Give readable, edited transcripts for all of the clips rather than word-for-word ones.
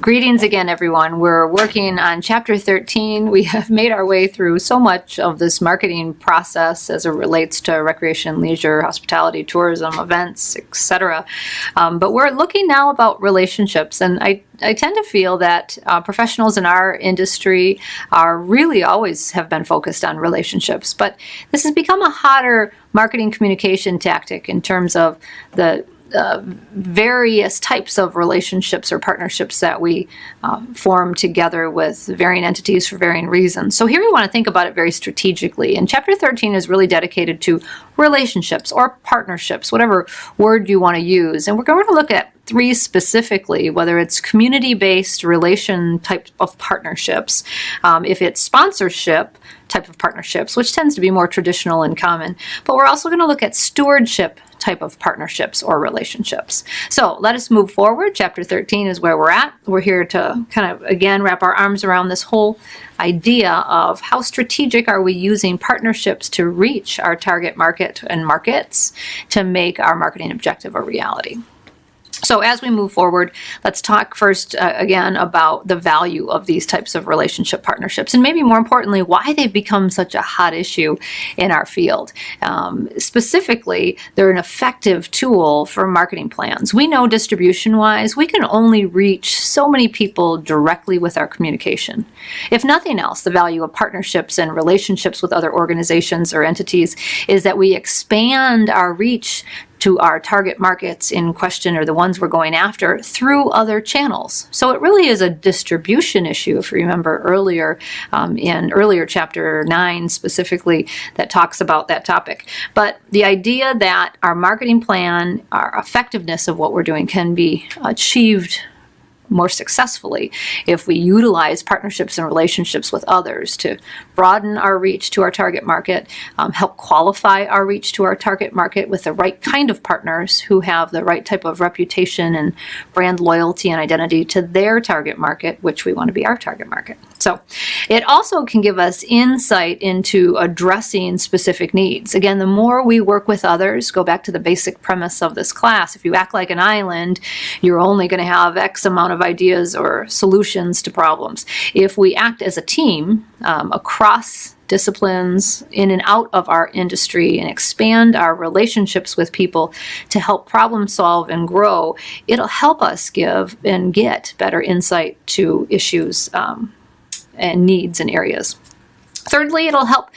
Greetings again, everyone. We're working on Chapter 13. We have made our way through so much of this marketing process as it relates to recreation, leisure, hospitality, tourism, events, etc. But we're looking now about relationships, and I tend to feel that professionals in our industry are really always have been focused on relationships, but this has become a hotter marketing communication tactic in terms of the various types of relationships or partnerships that we form together with varying entities for varying reasons. So here we want to think about it very strategically. And Chapter 13 is really dedicated to relationships or partnerships, whatever word you want to use. And we're going to look at three specifically, whether it's community-based relation type of partnerships, if it's sponsorship type of partnerships, which tends to be more traditional and common, but we're also going to look at stewardship type of partnerships or relationships. So let us move forward. Chapter 13 is where we're at. We're here to kind of, again, wrap our arms around this whole idea of how strategic are we using partnerships to reach our target market and markets to make our marketing objective a reality. So as we move forward, let's talk first again about the value of these types of relationship partnerships, and maybe more importantly, why they've become such a hot issue in our field. Specifically, they're an effective tool for marketing plans. We know distribution-wise, we can only reach so many people directly with our communication. If nothing else, the value of partnerships and relationships with other organizations or entities is that we expand our reach to our target markets in question, or the ones we're going after, through other channels. So it really is a distribution issue, if you remember earlier, in earlier chapter 9 specifically, that talks about that topic. But the idea that our marketing plan, our effectiveness of what we're doing can be achieved more successfully if we utilize partnerships and relationships with others to broaden our reach to our target market, help qualify our reach to our target market with the right kind of partners who have the right type of reputation and brand loyalty and identity to their target market, which we want to be our target market. So it also can give us insight into addressing specific needs. Again, the more we work with others, go back to the basic premise of this class, if you act like an island, you're only going to have X amount of ideas or solutions to problems. If we act as a team across disciplines in and out of our industry and expand our relationships with people to help problem solve and grow, it'll help us give and get better insight to issues and needs and areas. Thirdly, it'll help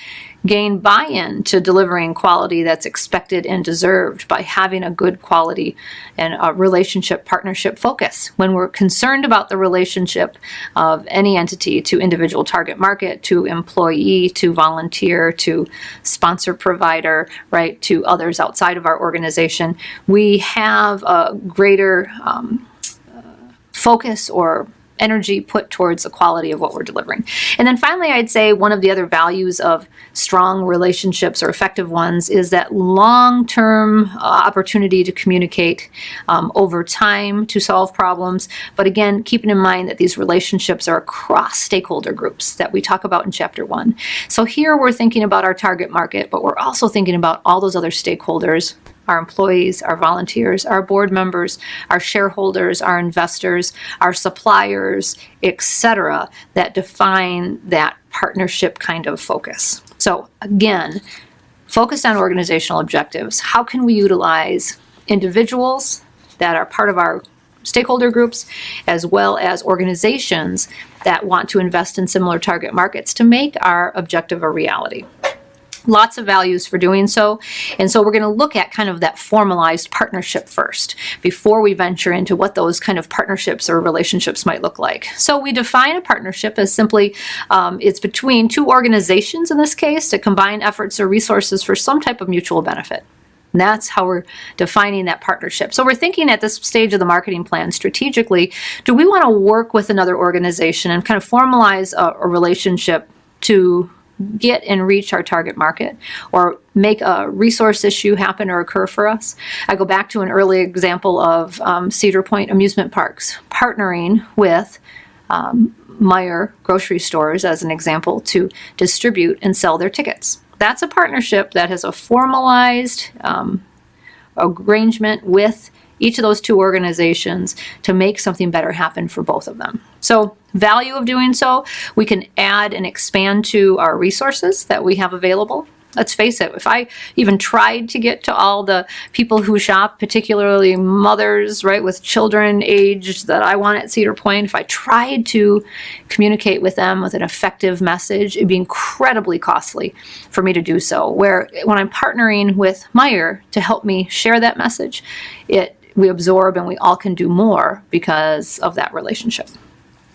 gain buy-in to delivering quality that's expected and deserved by having a good quality and a relationship partnership focus. When we're concerned about the relationship of any entity to individual target market, to employee, to volunteer, to sponsor provider, right, to others outside of our organization, we have a greater focus or energy put towards the quality of what we're delivering. And then finally, I'd say one of the other values of strong relationships or effective ones is that long-term opportunity to communicate over time to solve problems. But again, keeping in mind that these relationships are across stakeholder groups that we talk about in Chapter 1. So here we're thinking about our target market, but we're also thinking about all those other stakeholders: our employees, our volunteers, our board members, our shareholders, our investors, our suppliers, etc., that define that partnership kind of focus. So again, focused on organizational objectives. How can we utilize individuals that are part of our stakeholder groups, as well as organizations that want to invest in similar target markets to make our objective a reality? Lots of values for doing so. And so we're going to look at kind of that formalized partnership first before we venture into what those kind of partnerships or relationships might look like. So we define a partnership as simply it's between two organizations in this case to combine efforts or resources for some type of mutual benefit. And that's how we're defining that partnership. So we're thinking at this stage of the marketing plan strategically, do we want to work with another organization and kind of formalize a relationship to get and reach our target market, or make a resource issue happen or occur for us? I go back to an early example of Cedar Point Amusement Parks partnering with Meijer grocery stores, as an example, to distribute and sell their tickets. That's a partnership that has a formalized arrangement with each of those two organizations to make something better happen for both of them. So value of doing so, we can add and expand to our resources that we have available. Let's face it, if I even tried to get to all the people who shop, particularly mothers, right, with children aged that I want at Cedar Point, if I tried to communicate with them with an effective message, it'd be incredibly costly for me to do so. Where when I'm partnering with Meijer to help me share that message, we absorb and we all can do more because of that relationship.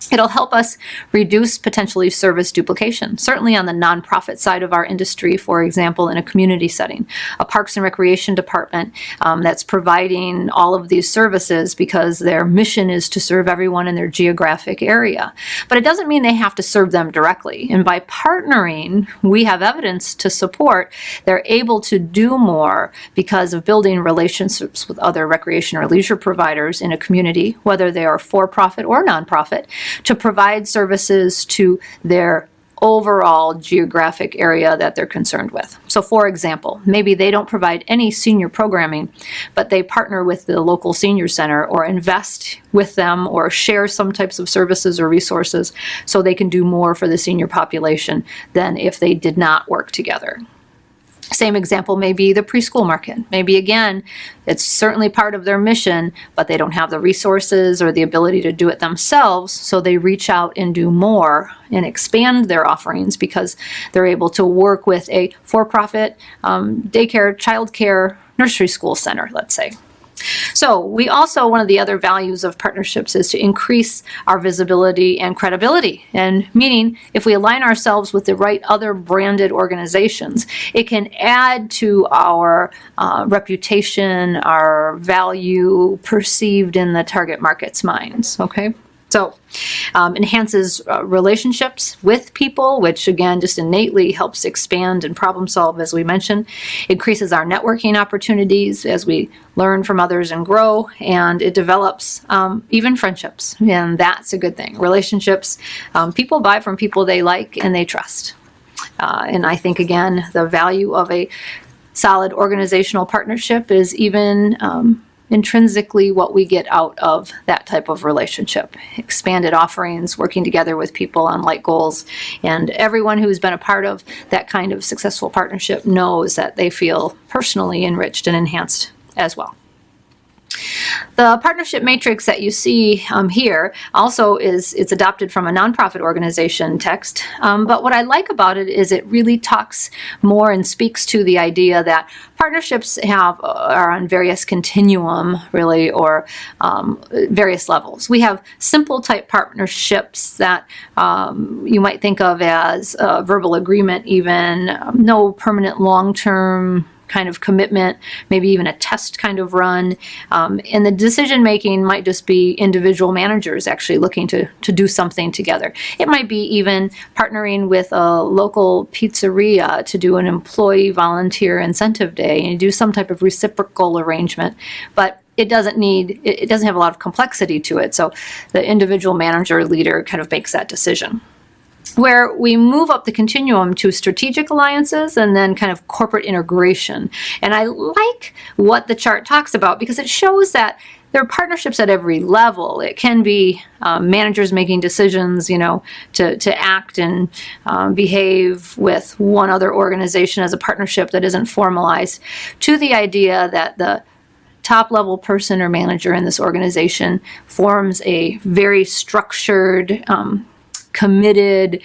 It'll help us reduce potentially service duplication, certainly on the nonprofit side of our industry, for example, in a community setting, a Parks and Recreation department that's providing all of these services because their mission is to serve everyone in their geographic area. But it doesn't mean they have to serve them directly. And by partnering, we have evidence to support they're able to do more because of building relationships with other recreation or leisure providers in a community, whether they are for-profit or nonprofit, to provide services to their overall geographic area that they're concerned with. So for example, maybe they don't provide any senior programming, but they partner with the local senior center or invest with them or share some types of services or resources so they can do more for the senior population than if they did not work together. Same example may be the preschool market. Maybe again, it's certainly part of their mission, but they don't have the resources or the ability to do it themselves, so they reach out and do more and expand their offerings because they're able to work with a for-profit daycare, childcare, nursery school center, let's say. So we also, one of the other values of partnerships is to increase our visibility and credibility. And meaning, if we align ourselves with the right other branded organizations, it can add to our reputation, our value perceived in the target market's minds, okay? So enhances relationships with people, which again just innately helps expand and problem solve, as we mentioned. Increases our networking opportunities as we learn from others and grow, and it develops even friendships, and that's a good thing. Relationships, people buy from people they like and they trust. And I think, again, the value of a solid organizational partnership is even intrinsically what we get out of that type of relationship. Expanded offerings, working together with people on like goals, and everyone who's been a part of that kind of successful partnership knows that they feel personally enriched and enhanced as well. The partnership matrix that you see here also it's adopted from a nonprofit organization text, but what I like about it is it really talks more and speaks to the idea that partnerships are on various continuum, really, or various levels. We have simple type partnerships that you might think of as verbal agreement even, no permanent long-term kind of commitment, maybe even a test kind of run. And the decision making might just be individual managers actually looking to do something together. It might be even partnering with a local pizzeria to do an employee volunteer incentive day and do some type of reciprocal arrangement. But it doesn't have a lot of complexity to it. So the individual manager leader kind of makes that decision. Where we move up the continuum to strategic alliances and then kind of corporate integration. And I like what the chart talks about because it shows that there are partnerships at every level. It can be managers making decisions, to act and behave with one other organization as a partnership that isn't formalized, to the idea that the top level person or manager in this organization forms a very structured, committed,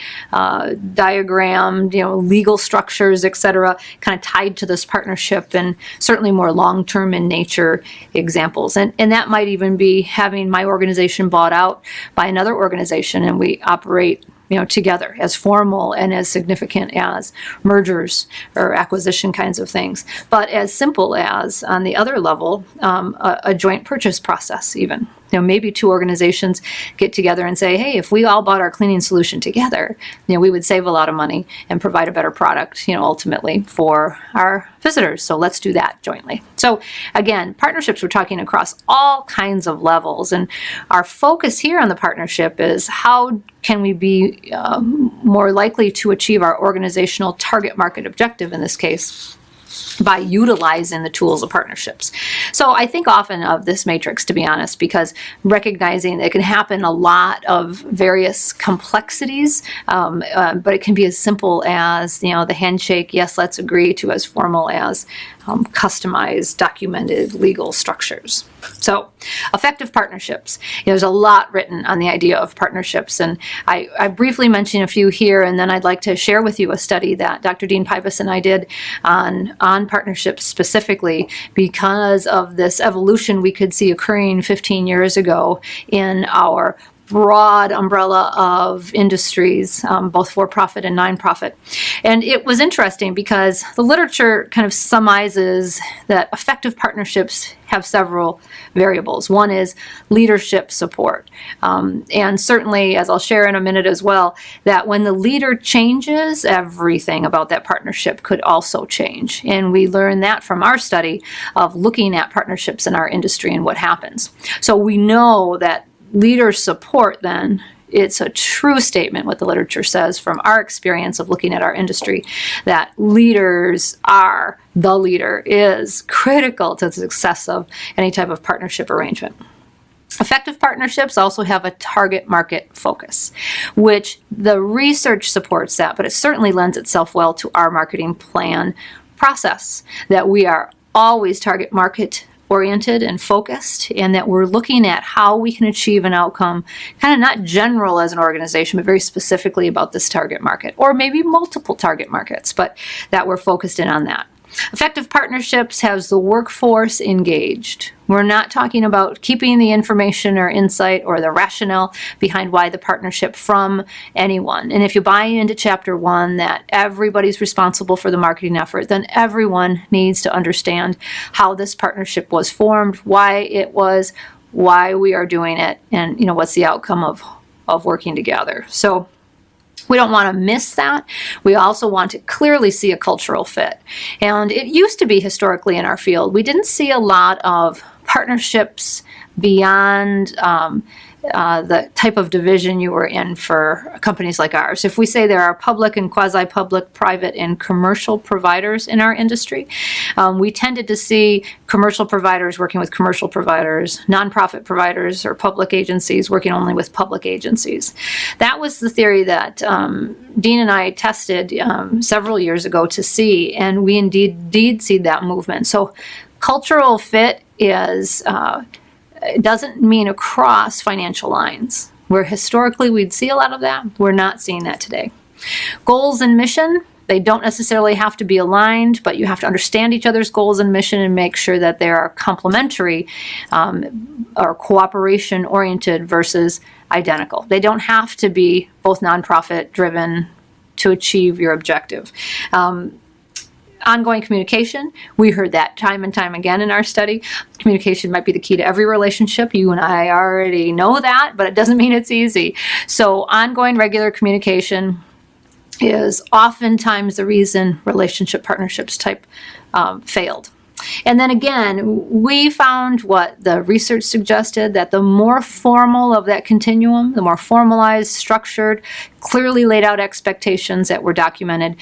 diagrammed, legal structures, etc., kind of tied to this partnership, and certainly more long-term in nature examples. And that might even be having my organization bought out by another organization, and we operate together, as formal and as significant as mergers or acquisition kinds of things, but as simple as, on the other level, a joint purchase process even. Maybe two organizations get together and say, hey, if we all bought our cleaning solution together, we would save a lot of money and provide a better product, ultimately for our visitors. So let's do that jointly. So again, partnerships, we're talking across all kinds of levels. And our focus here on the partnership is how can we be more likely to achieve our organizational target market objective in this case, by utilizing the tools of partnerships. So I think often of this matrix, to be honest, because recognizing it can happen a lot of various complexities, but it can be as simple as, the handshake, yes, let's agree, to as formal as customized, documented legal structures. So effective partnerships. There's a lot written on the idea of partnerships, and I briefly mentioned a few here, and then I'd like to share with you a study that Dr. Dean Pybus and I did on partnerships specifically because of this evolution we could see occurring 15 years ago in our broad umbrella of industries, both for-profit and non-profit. And it was interesting because the literature kind of surmises that effective partnerships have several variables. One is leadership support. And certainly, as I'll share in a minute as well, that when the leader changes, everything about that partnership could also change. And we learned that from our study of looking at partnerships in our industry and what happens. So we know that leader support, then, it's a true statement what the literature says from our experience of looking at our industry, that the leader is critical to the success of any type of partnership arrangement. Effective partnerships also have a target market focus, which the research supports that, but it certainly lends itself well to our marketing plan process, that we are always target market oriented and focused, and that we're looking at how we can achieve an outcome, kind of not general as an organization, but very specifically about this target market, or maybe multiple target markets, but that we're focused in on that. Effective partnerships has the workforce engaged. We're not talking about keeping the information or insight or the rationale behind why the partnership from anyone. And if you buy into Chapter 1 that everybody's responsible for the marketing effort, then everyone needs to understand how this partnership was formed, why it was, why we are doing it, and what's the outcome of working together. So we don't want to miss that. We also want to clearly see a cultural fit. And it used to be historically in our field, we didn't see a lot of partnerships beyond the type of division you were in for companies like ours. If we say there are public and quasi-public, private and commercial providers in our industry, we tended to see commercial providers working with commercial providers, nonprofit providers or public agencies working only with public agencies. That was the theory that Dean and I tested several years ago to see, and we indeed see that movement. So cultural fit is it doesn't mean across financial lines, where historically we'd see a lot of that. We're not seeing that today. Goals and mission, they don't necessarily have to be aligned, but you have to understand each other's goals and mission and make sure that they are complementary or cooperation oriented versus identical. They don't have to be both nonprofit driven to achieve your objective. Ongoing communication, we heard that time and time again in our study. Communication might be the key to every relationship. You and I already know that, but it doesn't mean it's easy. So ongoing regular communication is oftentimes the reason relationship partnerships type failed. And then again, we found what the research suggested, that the more formal of that continuum, the more formalized, structured, clearly laid out expectations that were documented,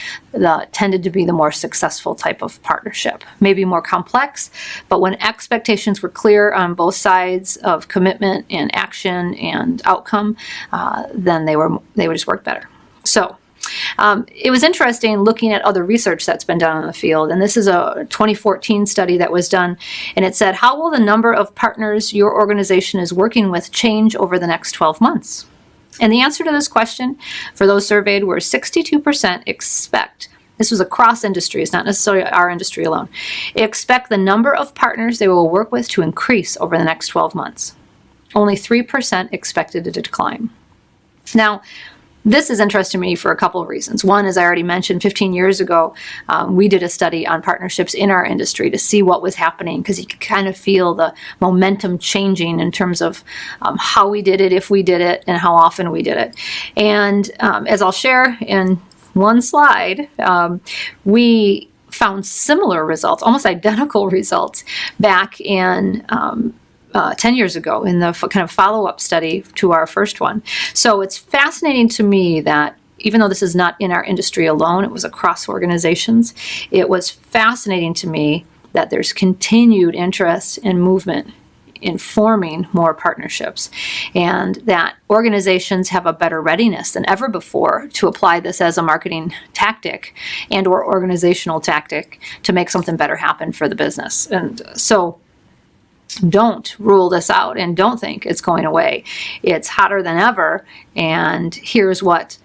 tended to be the more successful type of partnership. Maybe more complex, but when expectations were clear on both sides of commitment and action and outcome, then they would just work better. So it was interesting looking at other research that's been done in the field, and this is a 2014 study that was done, and it said, how will the number of partners your organization is working with change over the next 12 months? And the answer to this question for those surveyed were 62% expect, this was across industries, not necessarily our industry alone, expect the number of partners they will work with to increase over the next 12 months. Only 3% expected to decline. Now, this is interesting to me for a couple of reasons. One, as I already mentioned, 15 years ago, we did a study on partnerships in our industry to see what was happening, because you could kind of feel the momentum changing in terms of how we did it, if we did it, and how often we did it. And as I'll share in one slide, we found similar results, almost identical results, back in 10 years ago in the kind of follow-up study to our first one. So it's fascinating to me that even though this is not in our industry alone, it was across organizations, it was fascinating to me that there's continued interest and movement in forming more partnerships, and that organizations have a better readiness than ever before to apply this as a marketing tactic and or organizational tactic to make something better happen for the business. And so don't rule this out and don't think it's going away. It's hotter than ever, and here's what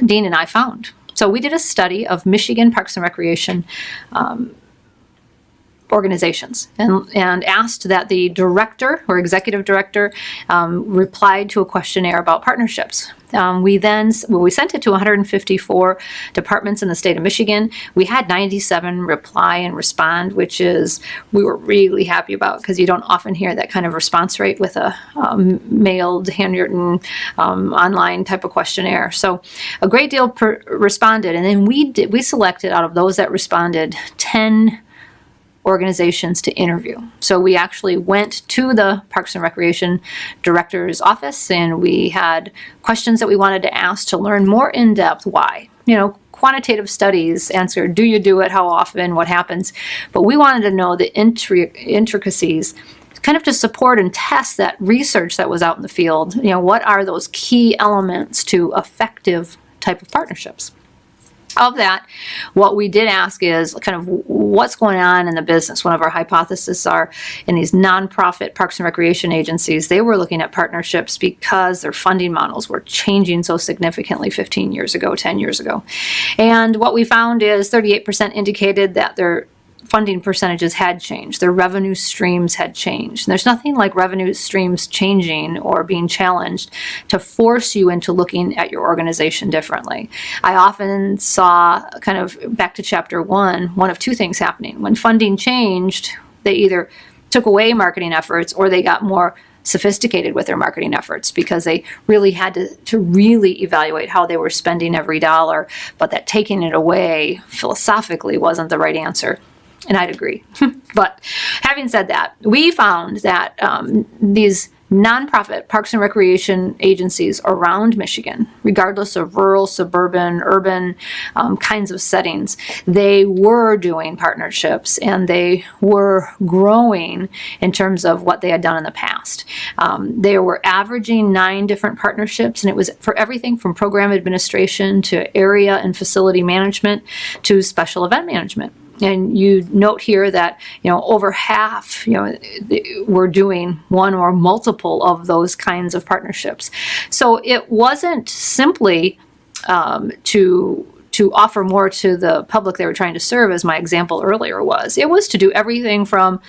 Dean and I found. So we did a study of Michigan Parks and Recreation organizations and asked that the director or executive director replied to a questionnaire about partnerships. We sent it to 154 departments in the state of Michigan. We had 97 reply and respond, which is we were really happy about, because you don't often hear that kind of response rate with a mailed, handwritten, online type of questionnaire. So a great deal responded, and then we selected out of those that responded 10 organizations to interview. So we actually went to the Parks and Recreation Director's office, and we had questions that we wanted to ask to learn more in depth why. Quantitative studies answer, do you do it, how often, what happens? But we wanted to know the intricacies, kind of to support and test that research that was out in the field. What are those key elements to effective type of partnerships? Of that, what we did ask is kind of what's going on in the business. One of our hypotheses are in these nonprofit parks and recreation agencies, they were looking at partnerships because their funding models were changing so significantly 15 years ago, 10 years ago. And what we found is 38% indicated that their funding percentages had changed. Their revenue streams had changed. And there's nothing like revenue streams changing or being challenged to force you into looking at your organization differently. I often saw, kind of back to chapter one of two things happening. When funding changed, they either took away marketing efforts or they got more sophisticated with their marketing efforts, because they really had to really evaluate how they were spending every dollar, but that taking it away philosophically wasn't the right answer. And I'd agree. But having said that, we found that these nonprofit parks and recreation agencies around Michigan, regardless of rural, suburban, urban kinds of settings, they were doing partnerships and they were growing in terms of what they had done in the past. They were averaging 9 different partnerships, and it was for everything from program administration to area and facility management to special event management. And you note here that over half were doing one or multiple of those kinds of partnerships. So it wasn't simply to offer more to the public they were trying to serve, as my example earlier was. It was to do everything from,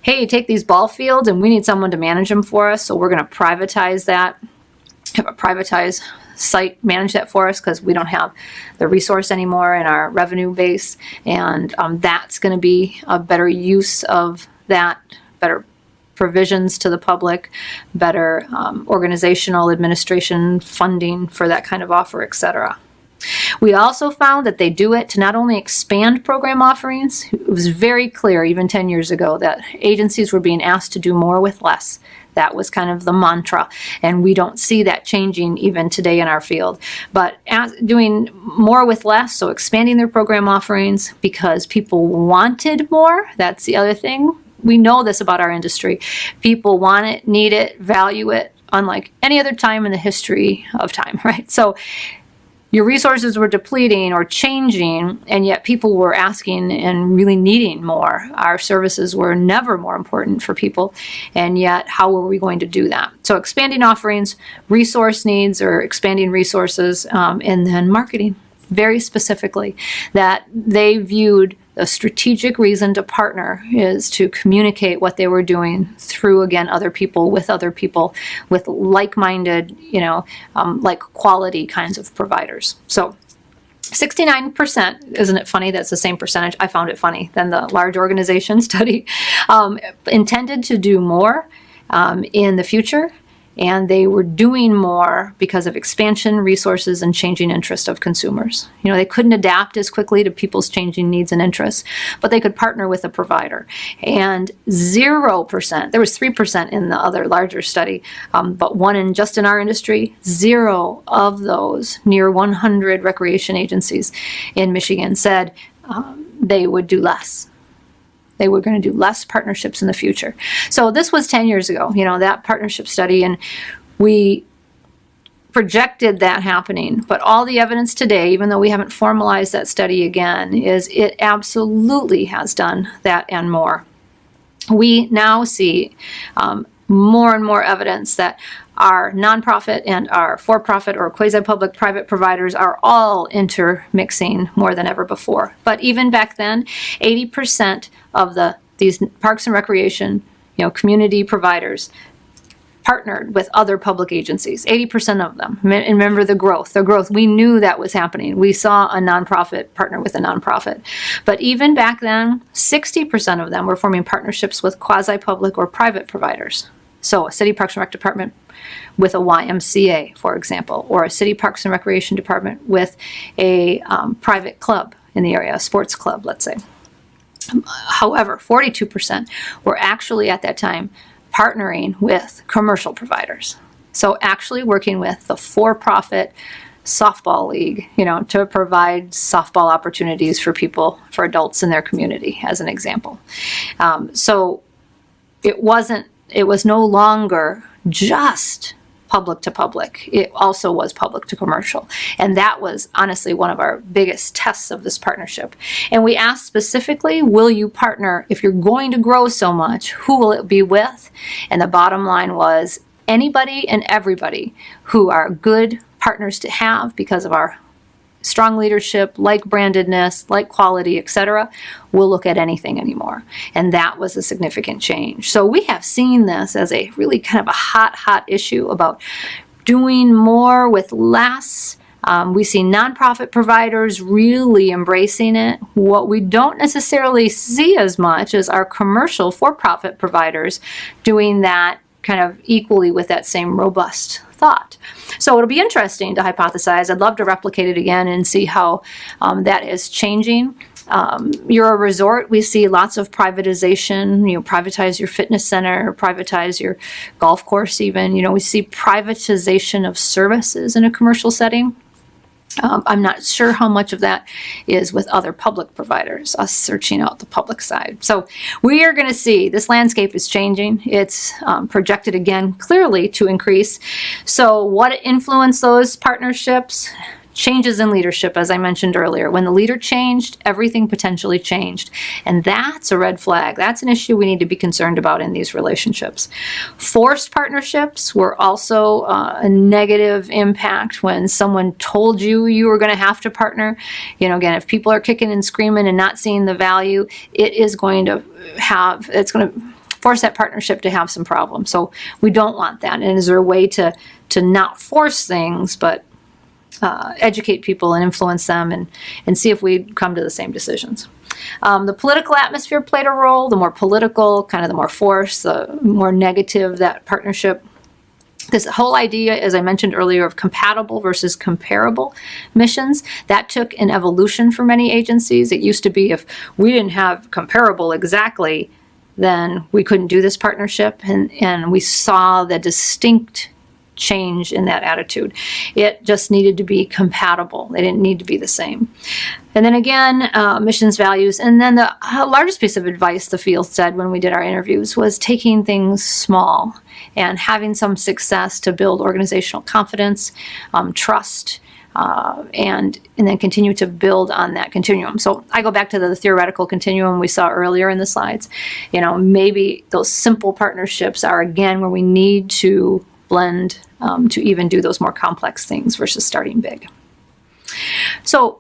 hey, take these ball fields and we need someone to manage them for us, so we're going to privatize that, have a privatized site manage that for us because we don't have the resource anymore in our revenue base, and that's going to be a better use of that, better provisions to the public, better organizational administration funding for that kind of offer, etc. We also found that they do it to not only expand program offerings. It was very clear even 10 years ago that agencies were being asked to do more with less. That was kind of the mantra, and we don't see that changing even today in our field. But doing more with less, so expanding their program offerings because people wanted more. That's the other thing. We know this about our industry. People want it, need it, value it, unlike any other time in the history of time, right? So your resources were depleting or changing, and yet people were asking and really needing more. Our services were never more important for people, and yet how were we going to do that? So expanding offerings, resource needs or expanding resources, and then marketing, very specifically, that they viewed a strategic reason to partner is to communicate what they were doing through, again, other people with like-minded, like quality kinds of providers. So 69%, isn't it funny? That's the same percentage. I found it funny than the large organization study, intended to do more in the future. and they were doing more because of expansion, resources, and changing interest of consumers. They couldn't adapt as quickly to people's changing needs and interests, but they could partner with a provider. And 0%, there was 3% in the other larger study, but just in our industry, 0 of those near 100 recreation agencies in Michigan said they would do less. They were going to do less partnerships in the future. So this was 10 years ago, that partnership study, and we projected that happening. But all the evidence today, even though we haven't formalized that study again, is it absolutely has done that and more. We now see more and more evidence that our nonprofit and our for-profit or quasi-public private providers are all intermixing more than ever before. But even back then, 80% of these parks and recreation, community providers partnered with other public agencies, 80% of them. And remember the growth. We knew that was happening. We saw a nonprofit partner with a nonprofit. But even back then, 60% of them were forming partnerships with quasi-public or private providers. So a city parks and rec department with a YMCA, for example, or a city parks and recreation department with a private club in the area, a sports club, let's say. However, 42% were actually at that time partnering with commercial providers. So actually working with the for-profit softball league, to provide softball opportunities for people, for adults in their community, as an example. So it was no longer just public to public. It also was public to commercial. And that was honestly one of our biggest tests of this partnership. And we asked specifically, will you partner? If you're going to grow so much, who will it be with? And the bottom line was anybody and everybody who are good partners to have because of our strong leadership, like brandedness, like quality, etc., will look at anything anymore. And that was a significant change. So we have seen this as a really kind of a hot issue about doing more with less. We see nonprofit providers really embracing it. What we don't necessarily see as much is our commercial for-profit providers doing that kind of equally with that same robust thought. So it'll be interesting to hypothesize. I'd love to replicate it again and see how that is changing. You're a resort. We see lots of privatization. Privatize your fitness center, privatize your golf course even. We see privatization of services in a commercial setting. I'm not sure how much of that is with other public providers, us searching out the public side. So we are going to see this landscape is changing. It's projected again clearly to increase. So what influenced those partnerships? Changes in leadership, as I mentioned earlier. When the leader changed, everything potentially changed. And that's a red flag. That's an issue we need to be concerned about in these relationships. Forced partnerships were also a negative impact when someone told you were going to have to partner. Again, if people are kicking and screaming and not seeing the value, it's going to force that partnership to have some problems. So we don't want that. And is there a way to not force things, but educate people and influence them and see if we come to the same decisions. The political atmosphere played a role. The more political, the more force, the more negative that partnership. This whole idea, as I mentioned earlier, of compatible versus comparable missions, that took an evolution for many agencies. It used to be if we didn't have comparable exactly, then we couldn't do this partnership. And we saw the distinct change in that attitude. It just needed to be compatible. They didn't need to be the same. And then again, missions, values, and then the largest piece of advice the field said when we did our interviews was taking things small and having some success to build organizational confidence, trust, and then continue to build on that continuum. So I go back to the theoretical continuum we saw earlier in the slides. Maybe those simple partnerships are again where we need to blend to even do those more complex things versus starting big. So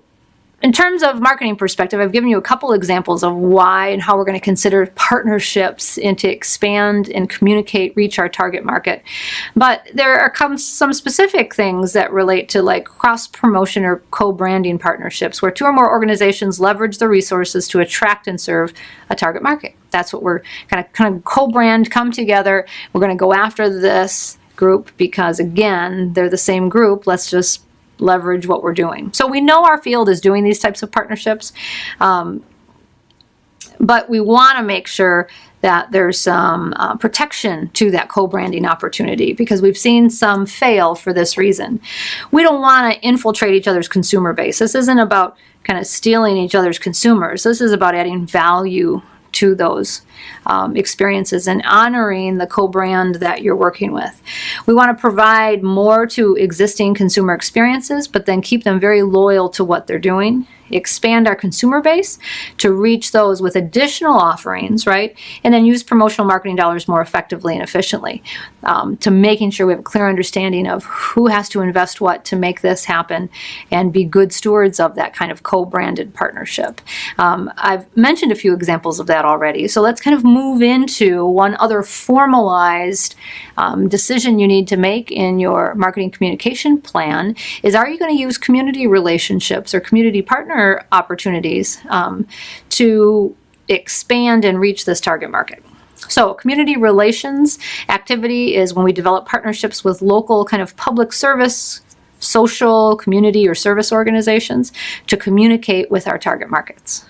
in terms of marketing perspective, I've given you a couple examples of why and how we're going to consider partnerships and to expand and communicate, reach our target market. But there are some specific things that relate to like cross-promotion or co-branding partnerships where two or more organizations leverage the resources to attract and serve a target market. That's what we're kind of co-brand, come together. We're going to go after this group because, again, they're the same group. Let's just leverage what we're doing. So we know our field is doing these types of partnerships, but we want to make sure that there's some protection to that co-branding opportunity, because we've seen some fail for this reason. We don't want to infiltrate each other's consumer base. This isn't about kind of stealing each other's consumers. This is about adding value to those experiences and honoring the co-brand that you're working with. We want to provide more to existing consumer experiences, but then keep them very loyal to what they're doing. Expand our consumer base to reach those with additional offerings, right? And then use promotional marketing dollars more effectively and efficiently, to making sure we have a clear understanding of who has to invest what to make this happen, and be good stewards of that kind of co-branded partnership. I've mentioned a few examples of that already, so let's kind of move into one other formalized decision you need to make in your marketing communication plan is, are you going to use community relationships or community partner opportunities to expand and reach this target market? So community relations activity is when we develop partnerships with local kind of public service, social, community, or service organizations to communicate with our target markets.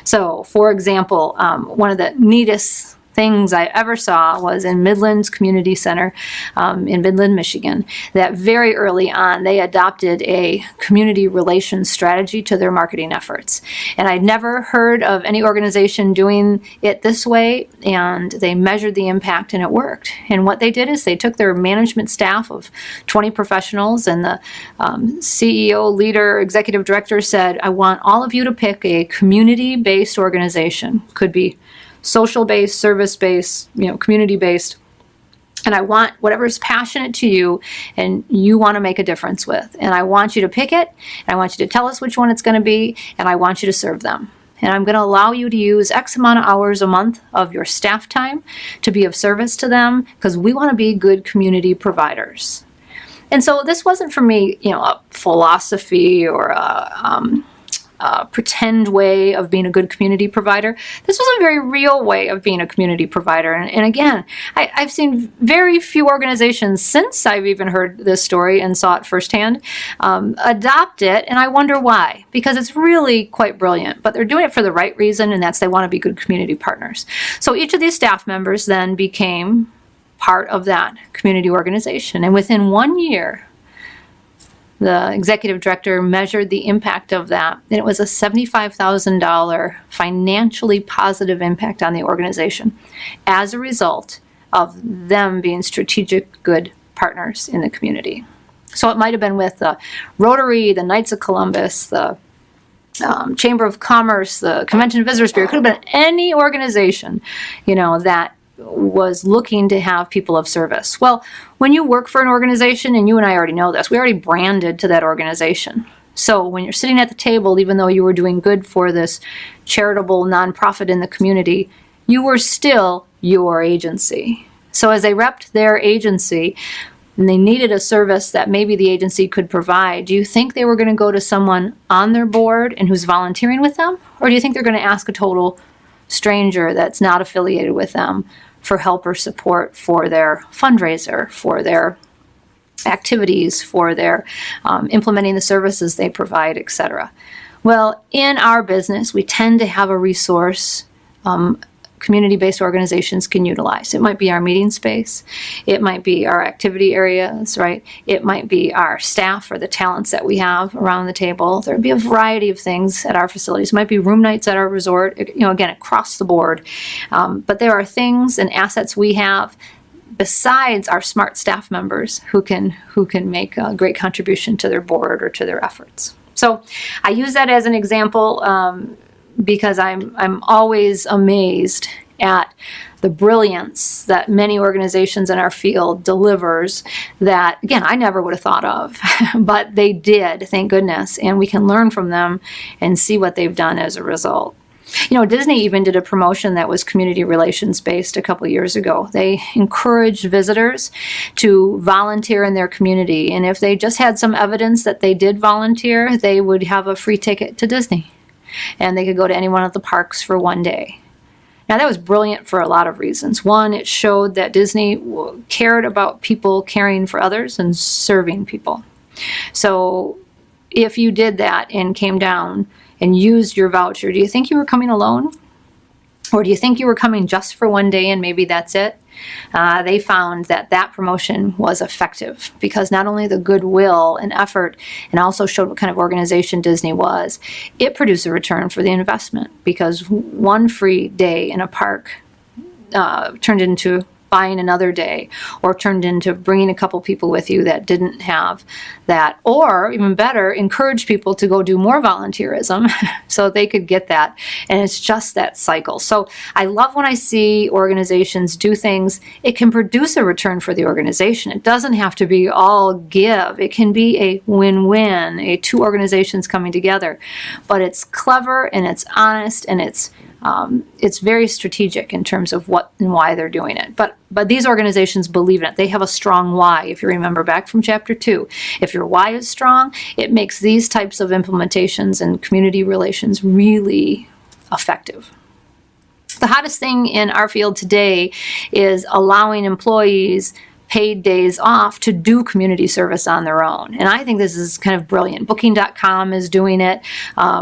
So, for example, one of the neatest things I ever saw was in Midlands Community Center in Midland, Michigan, that very early on they adopted a community relations strategy to their marketing efforts. And I'd never heard of any organization doing it this way, and they measured the impact and it worked. And what they did is they took their management staff of 20 professionals, and the CEO, leader, executive director said, I want all of you to pick a community-based organization. Could be social-based, service-based, community-based. And I want whatever is passionate to you and you want to make a difference with. And I want you to pick it, and I want you to tell us which one it's going to be, and I want you to serve them. And I'm going to allow you to use X amount of hours a month of your staff time to be of service to them, because we want to be good community providers. And so this wasn't for me, a philosophy or a pretend way of being a good community provider. This was a very real way of being a community provider. And again, I've seen very few organizations since I've even heard this story and saw it firsthand adopt it, and I wonder why. Because it's really quite brilliant, but they're doing it for the right reason, and that's they want to be good community partners. So each of these staff members then became part of that community organization, and within 1 year, the executive director measured the impact of that, and it was a $75,000 financially positive impact on the organization as a result of them being strategic, good partners in the community. So it might have been with the Rotary, the Knights of Columbus, the Chamber of Commerce, the Convention and Visitors Bureau. It could have been any organization, that was looking to have people of service. Well, when you work for an organization, and you and I already know this, we already branded to that organization. So when you're sitting at the table, even though you were doing good for this charitable nonprofit in the community, you were still your agency. So as they repped their agency and they needed a service that maybe the agency could provide, do you think they were going to go to someone on their board and who's volunteering with them? Or do you think they're going to ask a total stranger that's not affiliated with them for help or support for their fundraiser, for their activities, for their implementing the services they provide, etc.? Well, in our business, we tend to have a resource community-based organizations can utilize. It might be our meeting space. It might be our activity areas, right? It might be our staff or the talents that we have around the table. There'd be a variety of things at our facilities. It might be room nights at our resort, again, across the board. But there are things and assets we have besides our smart staff members who can make a great contribution to their board or to their efforts. So I use that as an example because I'm always amazed at the brilliance that many organizations in our field delivers that, again, I never would have thought of, but they did, thank goodness, and we can learn from them and see what they've done as a result. Disney even did a promotion that was community relations based a couple years ago. They encouraged visitors to volunteer in their community, and if they just had some evidence that they did volunteer, they would have a free ticket to Disney, and they could go to any one of the parks for one day. Now, that was brilliant for a lot of reasons. One, it showed that Disney cared about people caring for others and serving people. So if you did that and came down and used your voucher, do you think you were coming alone? Or do you think you were coming just for one day and maybe that's it? They found that that promotion was effective because not only the goodwill and effort, and also showed what kind of organization Disney was, it produced a return for the investment because one free day in a park turned into buying another day, or turned into bringing a couple people with you that didn't have that, or even better, encourage people to go do more volunteerism so they could get that. And it's just that cycle. So I love when I see organizations do things, it can produce a return for the organization. It doesn't have to be all give. It can be a win-win, two organizations coming together. But it's clever and it's honest and it's very strategic in terms of what and why they're doing it. But these organizations believe in it. They have a strong why. If you remember back from chapter 2, if your why is strong, it makes these types of implementations and community relations really effective. The hottest thing in our field today is allowing employees paid days off to do community service on their own. And I think this is kind of brilliant. Booking.com is doing it.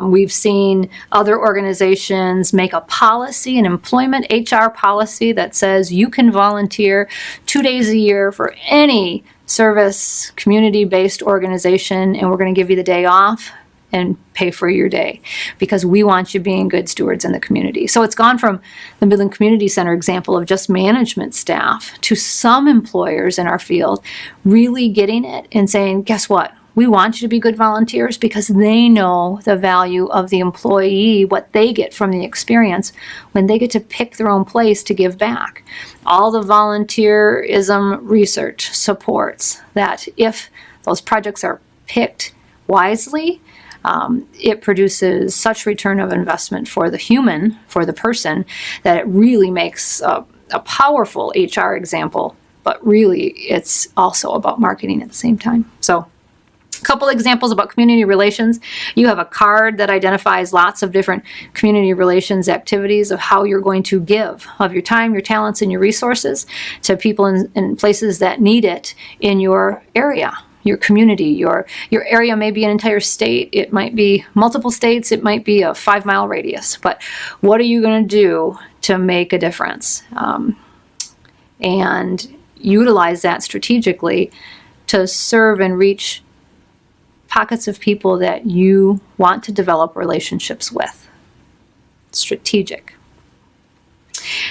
We've seen other organizations make a policy, an employment HR policy that says you can volunteer 2 days a year for any service community-based organization, and we're going to give you the day off and pay for your day because we want you being good stewards in the community. So it's gone from the Midland Community Center example of just management staff to some employers in our field really getting it and saying, guess what? We want you to be good volunteers because they know the value of the employee, what they get from the experience when they get to pick their own place to give back. All the volunteerism research supports that if those projects are picked wisely, it produces such return of investment for the human, for the person, that it really makes a powerful HR example, but really it's also about marketing at the same time. So a couple examples about community relations. You have a card that identifies lots of different community relations activities of how you're going to give of your time, your talents, and your resources to people in places that need it in your area. Your community, your area may be an entire state, it might be multiple states, it might be a 5-mile radius, but what are you going to do to make a difference? And utilize that strategically to serve and reach pockets of people that you want to develop relationships with. Strategic.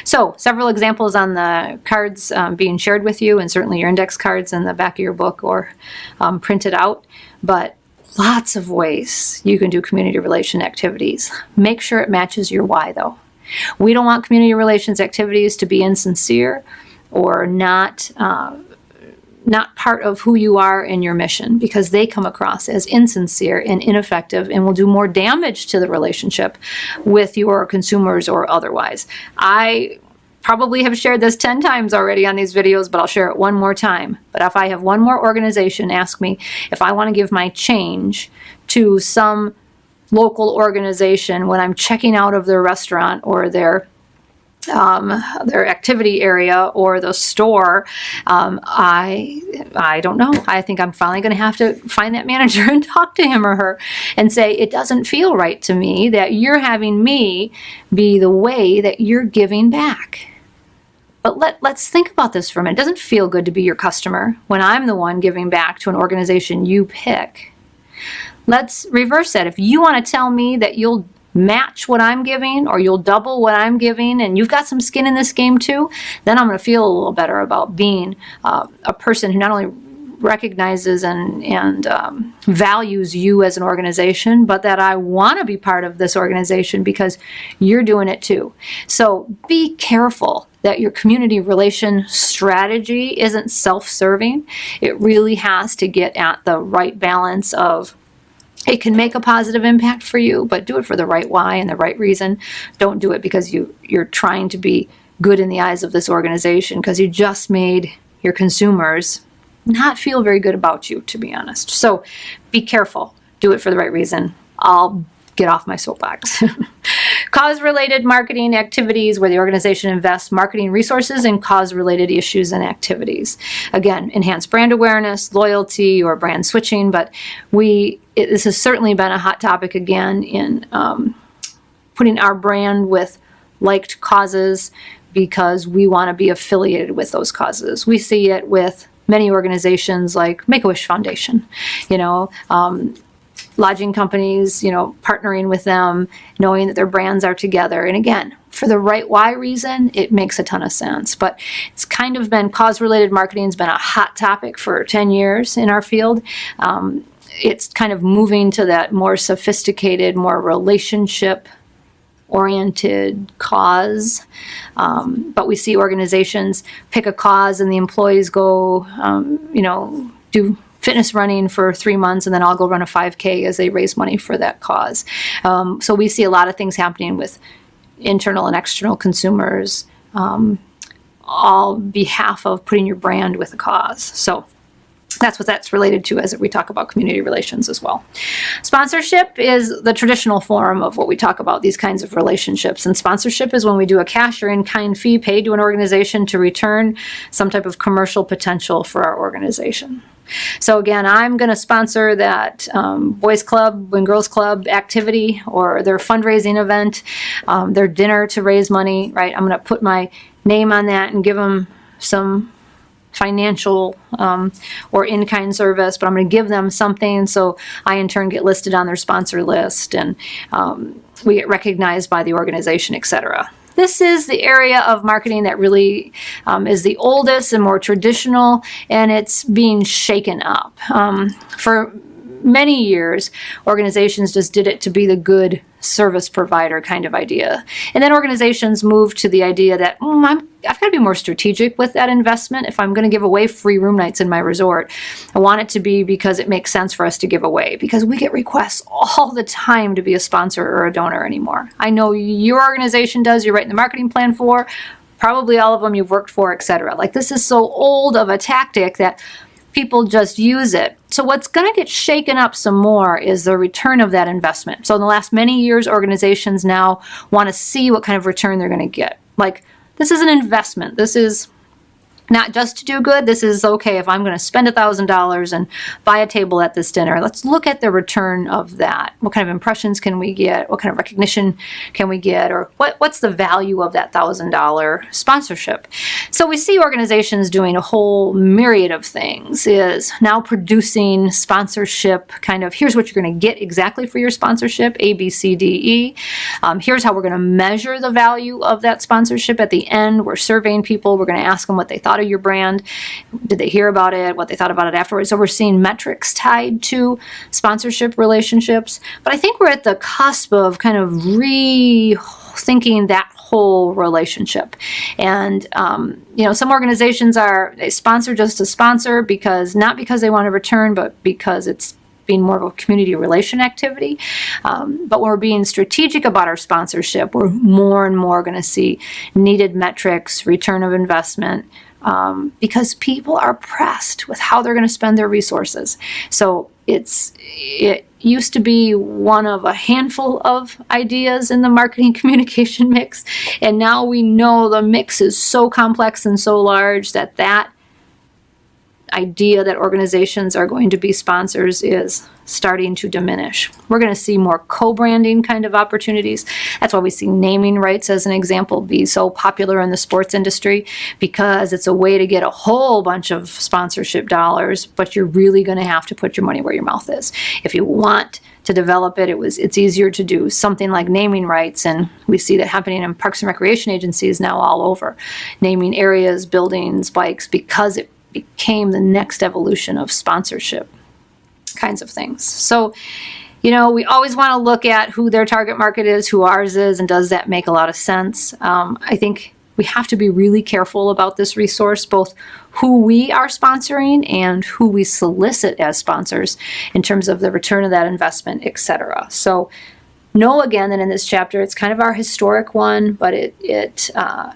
So, several examples on the cards being shared with you, and certainly your index cards in the back of your book or printed out, but lots of ways you can do community relation activities. Make sure it matches your why, though. We don't want community relations activities to be insincere or not part of who you are in your mission, because they come across as insincere and ineffective and will do more damage to the relationship with your consumers or otherwise. I probably have shared this 10 times already on these videos, but I'll share it one more time. But if I have one more organization ask me if I want to give my change to some local organization when I'm checking out of their restaurant or their activity area or the store, I don't know. I think I'm finally going to have to find that manager and talk to him or her and say, it doesn't feel right to me that you're having me be the way that you're giving back. But let's think about this for a minute. It doesn't feel good to be your customer when I'm the one giving back to an organization you pick. Let's reverse that. If you want to tell me that you'll match what I'm giving or you'll double what I'm giving and you've got some skin in this game too, then I'm going to feel a little better about being a person who not only recognizes and values you as an organization, but that I want to be part of this organization because you're doing it too. So be careful that your community relation strategy isn't self-serving. It really has to get at the right balance of it can make a positive impact for you, but do it for the right why and the right reason. Don't do it because you're trying to be good in the eyes of this organization because you just made your consumers not feel very good about you, to be honest. So be careful. Do it for the right reason. I'll get off my soapbox. Cause-related marketing activities where the organization invests marketing resources in cause-related issues and activities. Again, enhance brand awareness, loyalty, or brand switching, but this has certainly been a hot topic again in putting our brand with liked causes because we want to be affiliated with those causes. We see it with many organizations like Make-A-Wish Foundation, lodging companies, partnering with them, knowing that their brands are together. And again, for the right why reason, it makes a ton of sense. But it's kind of been cause-related marketing has been a hot topic for 10 years in our field. It's kind of moving to that more sophisticated, more relationship-oriented cause. But we see organizations pick a cause and the employees go, do fitness running for 3 months and then I'll go run a 5K as they raise money for that cause. So we see a lot of things happening with internal and external consumers, all behalf of putting your brand with a cause. So that's what that's related to as we talk about community relations as well. Sponsorship is the traditional form of what we talk about, these kinds of relationships. And sponsorship is when we do a cash or in-kind fee paid to an organization to return some type of commercial potential for our organization. So again, I'm going to sponsor that boys club and girls club activity or their fundraising event, their dinner to raise money, right? I'm going to put my name on that and give them some financial or in-kind service, but I'm going to give them something so I in turn get listed on their sponsor list and we get recognized by the organization, etc. This is the area of marketing that really is the oldest and more traditional, and it's being shaken up. For many years, organizations just did it to be the good service provider kind of idea. And then organizations moved to the idea that I've got to be more strategic with that investment. If I'm going to give away free room nights in my resort, I want it to be because it makes sense for us to give away, because we get requests all the time to be a sponsor or a donor anymore. I know your organization does, you're writing the marketing plan for, probably all of them you've worked for, etc. Like, this is so old of a tactic that people just use it. So what's going to get shaken up some more is the return of that investment. So in the last many years, organizations now want to see what kind of return they're going to get. Like, this is an investment. This is not just to do good. This is, okay, if I'm going to spend $1,000 and buy a table at this dinner, let's look at the return of that. What kind of impressions can we get? What kind of recognition can we get? Or what's the value of that $1,000 sponsorship? So we see organizations doing a whole myriad of things, is now producing sponsorship kind of, here's what you're going to get exactly for your sponsorship, A, B, C, D, E. Here's how we're going to measure the value of that sponsorship at the end. We're surveying people. We're going to ask them what they thought of your brand. Did they hear about it? What they thought about it afterwards? So we're seeing metrics tied to sponsorship relationships. But I think we're at the cusp of kind of rethinking that whole relationship. And, some organizations they sponsor just to sponsor not because they want to return, but because it's being more of a community relation activity. But when we're being strategic about our sponsorship, we're more and more going to see needed metrics, return of investment, because people are pressed with how they're going to spend their resources. So it used to be one of a handful of ideas in the marketing communication mix, and now we know the mix is so complex and so large that idea that organizations are going to be sponsors is starting to diminish. We're going to see more co-branding kind of opportunities. That's why we see naming rights, as an example, be so popular in the sports industry, because it's a way to get a whole bunch of sponsorship dollars, but you're really going to have to put your money where your mouth is. If you want to develop it, it's easier to do something like naming rights, and we see that happening in parks and recreation agencies now all over, naming areas, buildings, bikes, because it became the next evolution of sponsorship kinds of things. So, we always want to look at who their target market is, who ours is, and does that make a lot of sense? I think we have to be really careful about this resource, both who we are sponsoring and who we solicit as sponsors in terms of the return of that investment, etc. So know again that in this chapter, it's kind of our historic one, but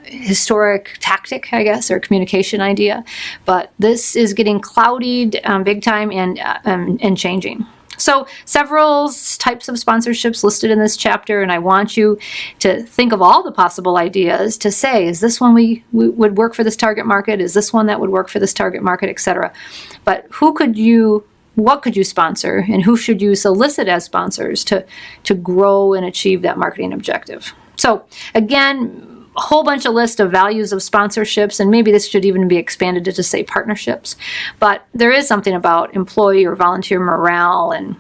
historic tactic, I guess, or communication idea. But this is getting clouded big time and changing. So several types of sponsorships listed in this chapter, and I want you to think of all the possible ideas to say, is this one we would work for this target market? Is this one that would work for this target market, etc. But what could you sponsor, and who should you solicit as sponsors to grow and achieve that marketing objective? So again, a whole bunch of list of values of sponsorships, and maybe this should even be expanded to just say partnerships. But there is something about employee or volunteer morale and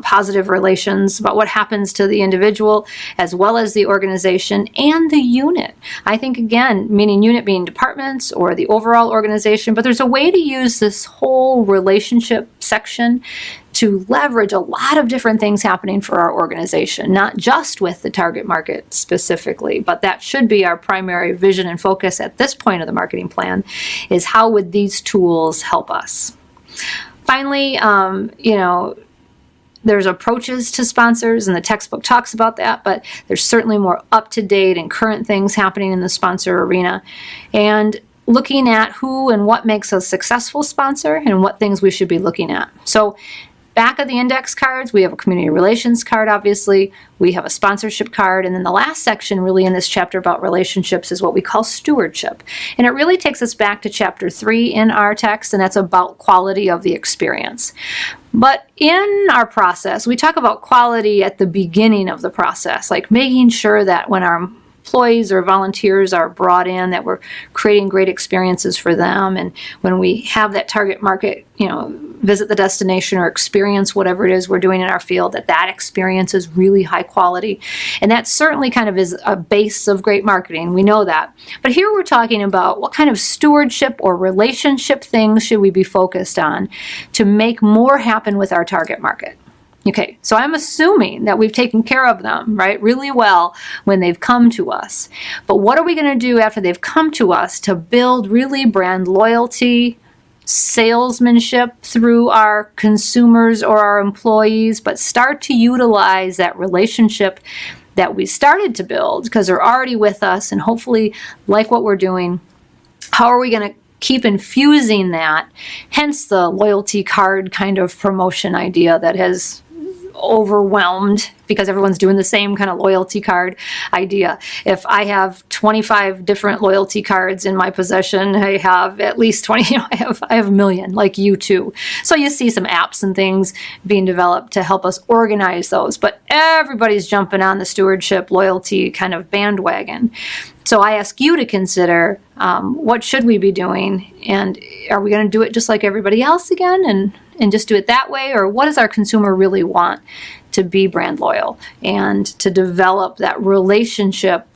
positive relations, about what happens to the individual as well as the organization and the unit. I think, again, meaning unit being departments or the overall organization, but there's a way to use this whole relationship section to leverage a lot of different things happening for our organization, not just with the target market specifically, but that should be our primary vision and focus at this point of the marketing plan, is how would these tools help us? Finally, there's approaches to sponsors, and the textbook talks about that, but there's certainly more up-to-date and current things happening in the sponsor arena. And looking at who and what makes a successful sponsor and what things we should be looking at. So back of the index cards, we have a community relations card, obviously. We have a sponsorship card. And then the last section really in this chapter about relationships is what we call stewardship. And it really takes us back to chapter 3 in our text, and that's about quality of the experience. But in our process, we talk about quality at the beginning of the process, like making sure that when our employees or volunteers are brought in, that we're creating great experiences for them. And when we have that target market, visit the destination or experience whatever it is we're doing in our field, that experience is really high quality. And that certainly kind of is a base of great marketing. We know that. But here we're talking about what kind of stewardship or relationship things should we be focused on to make more happen with our target market. Okay, so I'm assuming that we've taken care of them, right, really well when they've come to us. But what are we going to do after they've come to us to build really brand loyalty, salesmanship through our consumers or our employees, but start to utilize that relationship that we started to build because they're already with us and hopefully like what we're doing? How are we going to keep infusing that? Hence the loyalty card kind of promotion idea that has overwhelmed because everyone's doing the same kind of loyalty card idea. If I have 25 different loyalty cards in my possession, I have at least 20, I have a million, like you too. So you see some apps and things being developed to help us organize those, but everybody's jumping on the stewardship loyalty kind of bandwagon. So I ask you to consider what should we be doing, and are we going to do it just like everybody else again and just do it that way, or what does our consumer really want to be brand loyal and to develop that relationship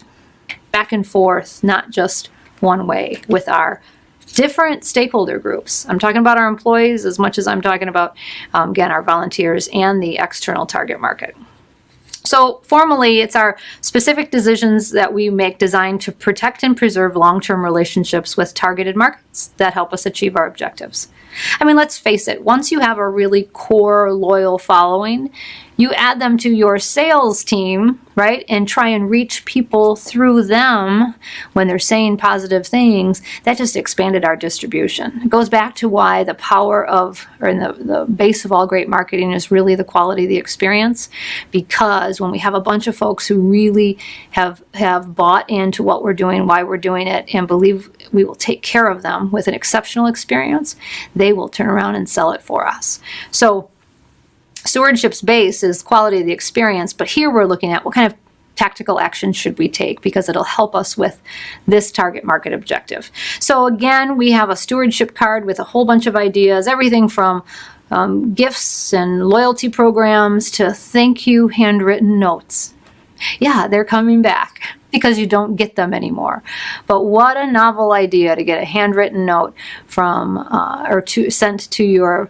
back and forth, not just one way with our different stakeholder groups. I'm talking about our employees as much as I'm talking about, again, our volunteers and the external target market. So formally, it's our specific decisions that we make designed to protect and preserve long-term relationships with targeted markets that help us achieve our objectives. I mean, let's face it, once you have a really core, loyal following, you add them to your sales team, right, and try and reach people through them when they're saying positive things. That just expanded our distribution. It goes back to why the power of, or the base of all great marketing is really the quality of the experience, because when we have a bunch of folks who really have bought into what we're doing, why we're doing it, and believe we will take care of them with an exceptional experience, they will turn around and sell it for us. So stewardship's base is quality of the experience, but here we're looking at what kind of tactical action should we take, because it'll help us with this target market objective. So again, we have a stewardship card with a whole bunch of ideas, everything from gifts and loyalty programs to thank you handwritten notes. Yeah, they're coming back because you don't get them anymore. But what a novel idea to get a handwritten note from sent to your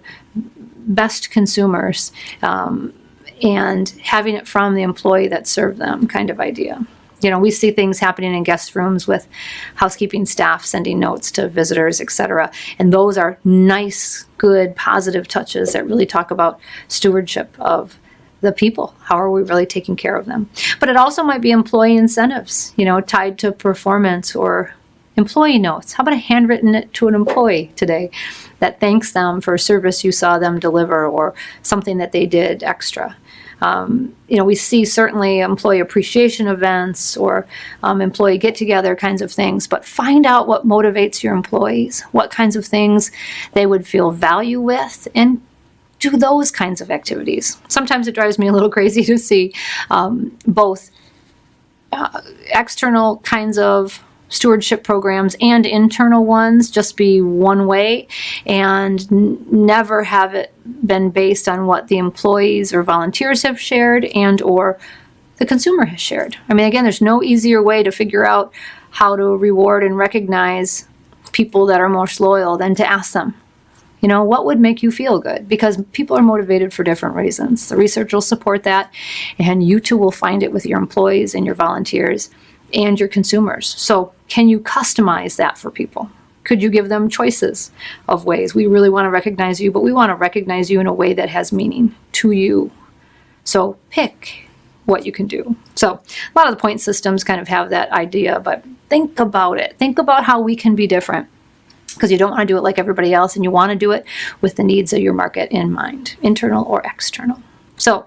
best consumers and having it from the employee that served them kind of idea. You know, we see things happening in guest rooms with housekeeping staff sending notes to visitors, etc. And those are nice, good, positive touches that really talk about stewardship of the people. How are we really taking care of them? But it also might be employee incentives, you know, tied to performance or Employee notes. How about a handwritten note to an employee today that thanks them for a service you saw them deliver or something that they did extra? We see certainly employee appreciation events or employee get-together kinds of things, but find out what motivates your employees, what kinds of things they would feel value with, and do those kinds of activities. Sometimes it drives me a little crazy to see both external kinds of stewardship programs and internal ones just be one way and never have it been based on what the employees or volunteers have shared and or the consumer has shared. I mean, again, there's no easier way to figure out how to reward and recognize people that are most loyal than to ask them, what would make you feel good? Because people are motivated for different reasons. The research will support that, and you too will find it with your employees and your volunteers and your consumers. So can you customize that for people? Could you give them choices of ways? We really want to recognize you, but we want to recognize you in a way that has meaning to you. So pick what you can do. So a lot of the point systems kind of have that idea, but think about it. Think about how we can be different, because you don't want to do it like everybody else, and you want to do it with the needs of your market in mind, internal or external. So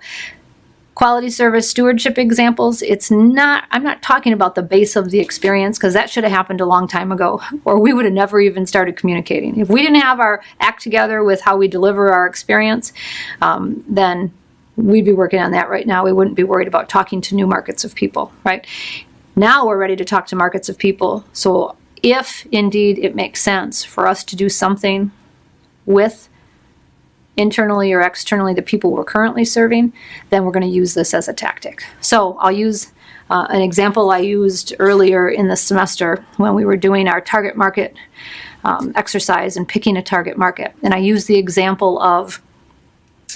quality service stewardship examples, I'm not talking about the base of the experience, because that should have happened a long time ago, or we would have never even started communicating. If we didn't have our act together with how we deliver our experience, then we'd be working on that right now. We wouldn't be worried about talking to new markets of people, right? Now we're ready to talk to markets of people. So if indeed it makes sense for us to do something with internally or externally the people we're currently serving, then we're going to use this as a tactic. So I'll use an example I used earlier in the semester when we were doing our target market exercise and picking a target market. And I used the example of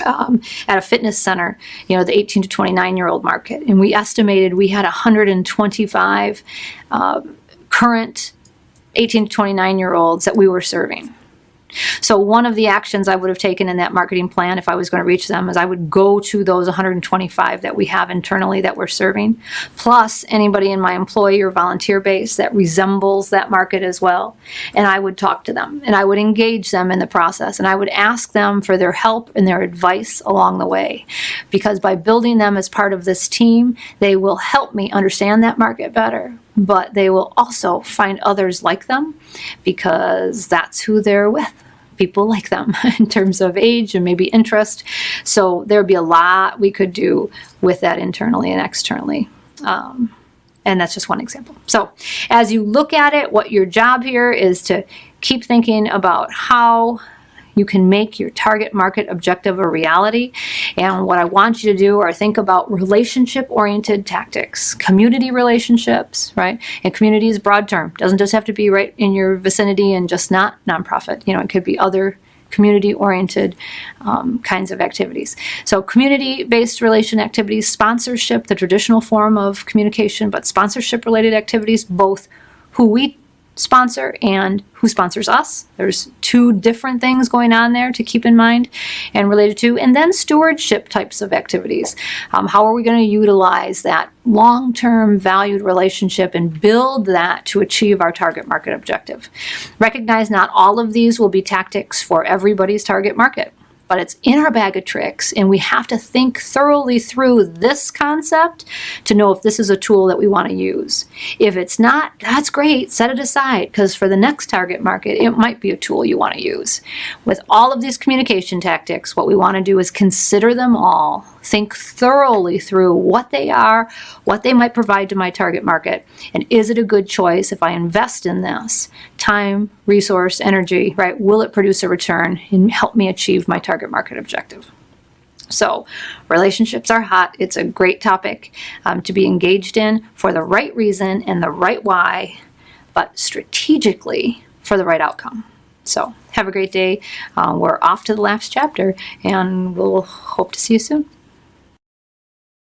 at a fitness center, the 18 to 29-year-old market. And we estimated we had 125 current 18 to 29-year-olds that we were serving. So one of the actions I would have taken in that marketing plan if I was going to reach them is I would go to those 125 that we have internally that we're serving, plus anybody in my employee or volunteer base that resembles that market as well. And I would talk to them and I would engage them in the process and I would ask them for their help and their advice along the way. Because by building them as part of this team, they will help me understand that market better. But they will also find others like them because that's who they're with. People like them in terms of age and maybe interest. So there would be a lot we could do with that internally and externally. And that's just one example. So as you look at it, what your job here is to keep thinking about how you can make your target market objective a reality. And what I want you to do are think about relationship-oriented tactics, community relationships, right? And community is a broad term. Doesn't just have to be right in your vicinity and just not nonprofit. It could be other community-oriented kinds of activities. So community-based relation activities, sponsorship, the traditional form of communication, but sponsorship-related activities, both who we sponsor and who sponsors us. There's two different things going on there to keep in mind and related to. And then stewardship types of activities. How are we going to utilize that long-term valued relationship and build that to achieve our target market objective? Recognize not all of these will be tactics for everybody's target market, but it's in our bag of tricks, and we have to think thoroughly through this concept to know if this is a tool that we want to use. If it's not, that's great, set it aside, because for the next target market, it might be a tool you want to use. With all of these communication tactics, what we want to do is consider them all, think thoroughly through what they are, what they might provide to my target market, and is it a good choice if I invest in this? Time, resource, energy, right? Will it produce a return and help me achieve my target market objective? So relationships are hot. It's a great topic to be engaged in for the right reason and the right why, but strategically for the right outcome. So have a great day. We're off to the last chapter, and we'll hope to see you soon.